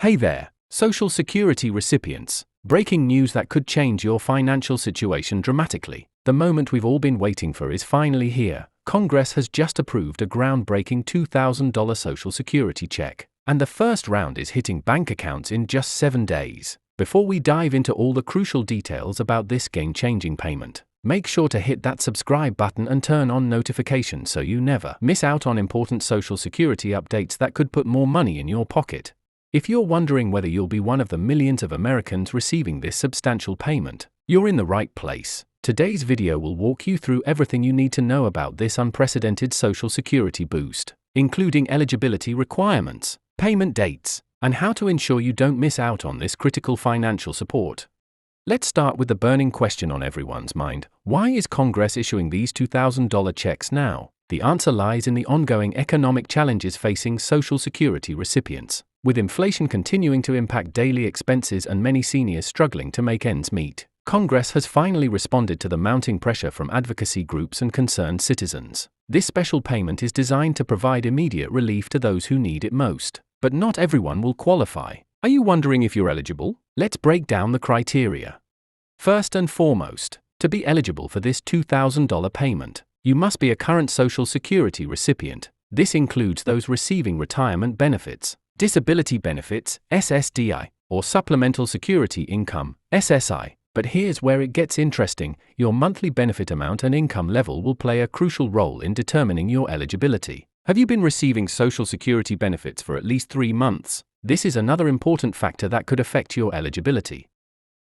Hey there, Social Security recipients. Breaking news that could change your financial situation dramatically. The moment we've all been waiting for is finally here. Congress has just approved a groundbreaking $2,000 Social Security check, and the first round is hitting bank accounts in just 7 days. Before we dive into all the crucial details about this game-changing payment, make sure to hit that subscribe button and turn on notifications so you never miss out on important Social Security updates that could put more money in your pocket. If you're wondering whether you'll be one of the millions of Americans receiving this substantial payment, you're in the right place. Today's video will walk you through everything you need to know about this unprecedented Social Security boost, including eligibility requirements, payment dates, and how to ensure you don't miss out on this critical financial support. Let's start with the burning question on everyone's mind: why is Congress issuing these $2,000 checks now? The answer lies in the ongoing economic challenges facing Social Security recipients, with inflation continuing to impact daily expenses and many seniors struggling to make ends meet. Congress has finally responded to the mounting pressure from advocacy groups and concerned citizens. This special payment is designed to provide immediate relief to those who need it most, but not everyone will qualify. Are you wondering if you're eligible? Let's break down the criteria. First and foremost, to be eligible for this $2,000 payment, you must be a current Social Security recipient. This includes those receiving retirement benefits, disability benefits, SSDI, or supplemental security income, SSI. But here's where it gets interesting: your monthly benefit amount and income level will play a crucial role in determining your eligibility. Have you been receiving Social Security benefits for at least 3 months? This is another important factor that could affect your eligibility.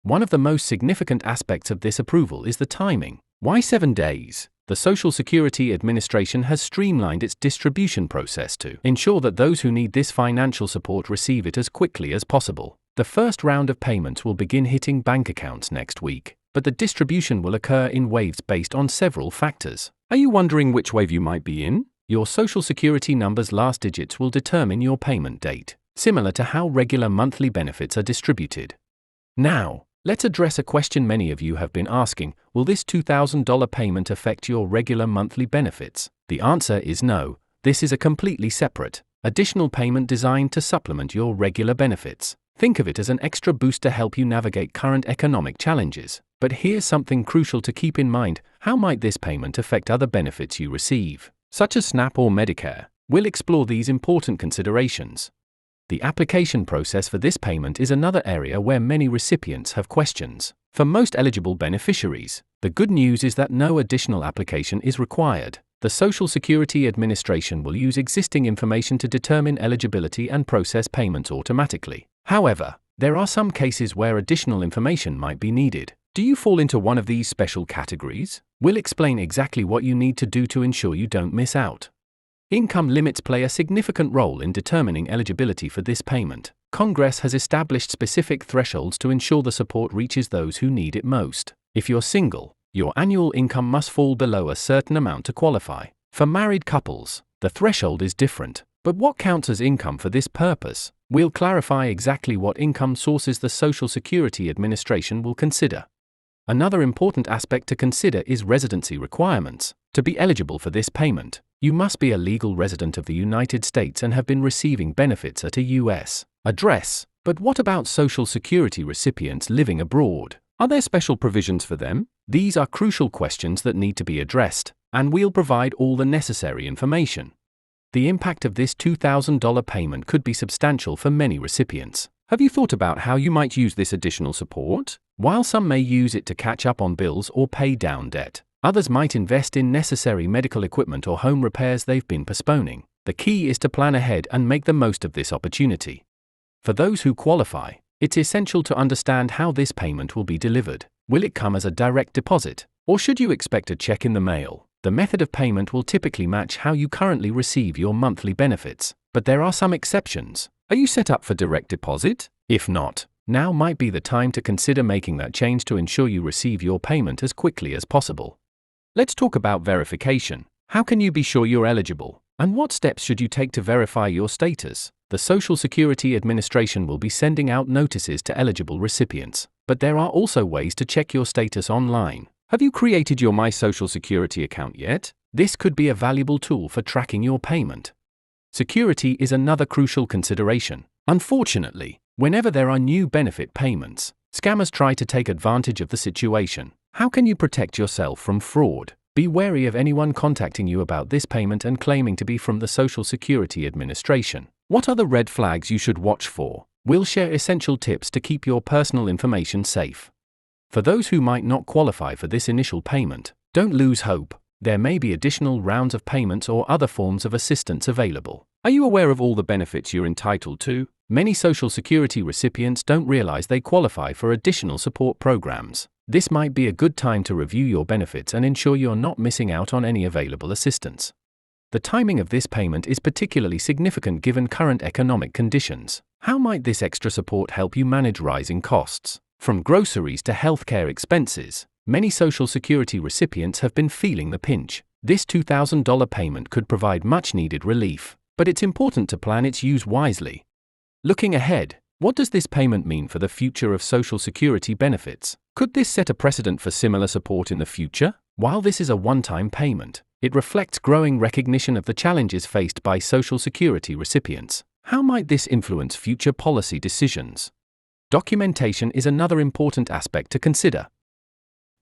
One of the most significant aspects of this approval is the timing. Why 7 days? The Social Security Administration has streamlined its distribution process to ensure that those who need this financial support receive it as quickly as possible. The first round of payments will begin hitting bank accounts next week, but the distribution will occur in waves based on several factors. Are you wondering which wave you might be in? Your Social Security number's last digits will determine your payment date, similar to how regular monthly benefits are distributed. Now, let's address a question many of you have been asking: will this $2,000 payment affect your regular monthly benefits? The answer is no. This is a completely separate, additional payment designed to supplement your regular benefits. Think of it as an extra boost to help you navigate current economic challenges. But here's something crucial to keep in mind: how might this payment affect other benefits you receive, such as SNAP or Medicare? We'll explore these important considerations. The application process for this payment is another area where many recipients have questions. For most eligible beneficiaries, the good news is that no additional application is required. The Social Security Administration will use existing information to determine eligibility and process payments automatically. However, there are some cases where additional information might be needed. Do you fall into one of these special categories? We'll explain exactly what you need to do to ensure you don't miss out. Income limits play a significant role in determining eligibility for this payment. Congress has established specific thresholds to ensure the support reaches those who need it most. If you're single, your annual income must fall below a certain amount to qualify. For married couples, the threshold is different. But what counts as income for this purpose? We'll clarify exactly what income sources the Social Security Administration will consider. Another important aspect to consider is residency requirements. To be eligible for this payment, you must be a legal resident of the United States and have been receiving benefits at a U.S. address. But what about Social Security recipients living abroad? Are there special provisions for them? These are crucial questions that need to be addressed, and we'll provide all the necessary information. The impact of this $2,000 payment could be substantial for many recipients. Have you thought about how you might use this additional support? While some may use it to catch up on bills or pay down debt, others might invest in necessary medical equipment or home repairs they've been postponing. The key is to plan ahead and make the most of this opportunity. For those who qualify, it's essential to understand how this payment will be delivered. Will it come as a direct deposit, or should you expect a check in the mail? The method of payment will typically match how you currently receive your monthly benefits, but there are some exceptions. Are you set up for direct deposit? If not, now might be the time to consider making that change to ensure you receive your payment as quickly as possible. Let's talk about verification. How can you be sure you're eligible? And what steps should you take to verify your status? The Social Security Administration will be sending out notices to eligible recipients, but there are also ways to check your status online. Have you created your My Social Security account yet? This could be a valuable tool for tracking your payment. Security is another crucial consideration. Unfortunately, Whenever there are new benefit payments, scammers try to take advantage of the situation. How can you protect yourself from fraud? Be wary of anyone contacting you about this payment and claiming to be from the Social Security Administration. What are the red flags you should watch for? We'll share essential tips to keep your personal information safe. For those who might not qualify for this initial payment, don't lose hope. There may be additional rounds of payments or other forms of assistance available. Are you aware of all the benefits you're entitled to? Many Social Security recipients don't realize they qualify for additional support programs. This might be a good time to review your benefits and ensure you're not missing out on any available assistance. The timing of this payment is particularly significant given current economic conditions. How might this extra support help you manage rising costs? From groceries to healthcare expenses, many Social Security recipients have been feeling the pinch. This $2,000 payment could provide much-needed relief, but it's important to plan its use wisely. Looking ahead, what does this payment mean for the future of Social Security benefits? Could this set a precedent for similar support in the future? While this is a one-time payment, it reflects growing recognition of the challenges faced by Social Security recipients. How might this influence future policy decisions? Documentation is another important aspect to consider.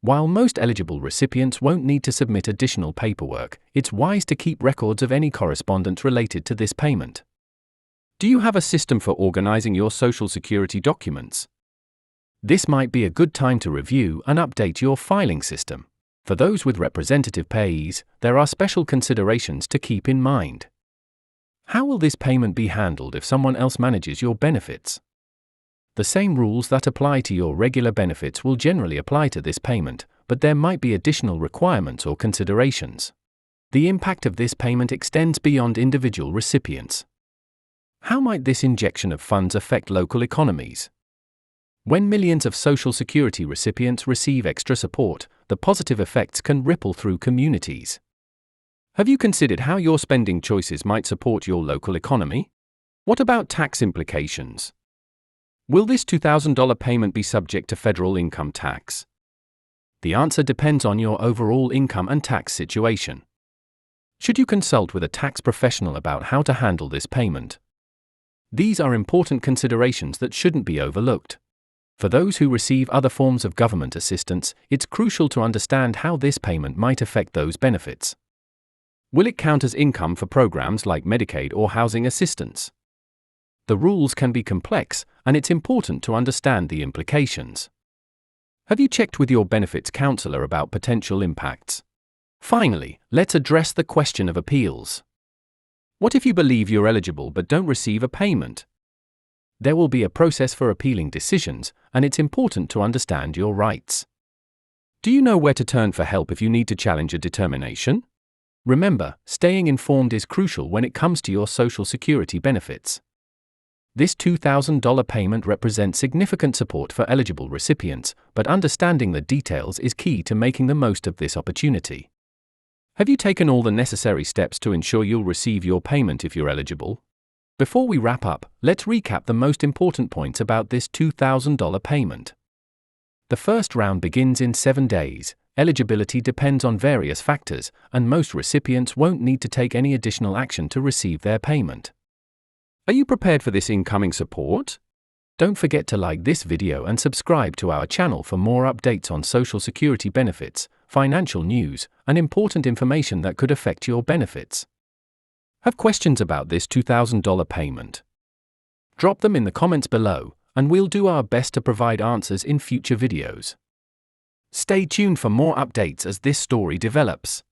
While most eligible recipients won't need to submit additional paperwork, it's wise to keep records of any correspondence related to this payment. Do you have a system for organizing your Social Security documents? This might be a good time to review and update your filing system. For those with representative payees, there are special considerations to keep in mind. How will this payment be handled if someone else manages your benefits? The same rules that apply to your regular benefits will generally apply to this payment, but there might be additional requirements or considerations. The impact of this payment extends beyond individual recipients. How might this injection of funds affect local economies? When millions of Social Security recipients receive extra support, the positive effects can ripple through communities. Have you considered how your spending choices might support your local economy? What about tax implications? Will this $2,000 payment be subject to federal income tax? The answer depends on your overall income and tax situation. Should you consult with a tax professional about how to handle this payment? These are important considerations that shouldn't be overlooked. For those who receive other forms of government assistance, it's crucial to understand how this payment might affect those benefits. Will it count as income for programs like Medicaid or housing assistance? The rules can be complex, and it's important to understand the implications. Have you checked with your benefits counselor about potential impacts? Finally, let's address the question of appeals. What if you believe you're eligible but don't receive a payment? There will be a process for appealing decisions, and it's important to understand your rights. Do you know where to turn for help if you need to challenge a determination? Remember, staying informed is crucial when it comes to your Social Security benefits. This $2,000 payment represents significant support for eligible recipients, but understanding the details is key to making the most of this opportunity. Have you taken all the necessary steps to ensure you'll receive your payment if you're eligible? Before we wrap up, let's recap the most important points about this $2,000 payment. The first round begins in 7 days. Eligibility depends on various factors, and most recipients won't need to take any additional action to receive their payment. Are you prepared for this incoming support? Don't forget to like this video and subscribe to our channel for more updates on Social Security benefits, financial news, and important information that could affect your benefits. Have questions about this $2,000 payment? Drop them in the comments below, and we'll do our best to provide answers in future videos. Stay tuned for more updates as this story develops.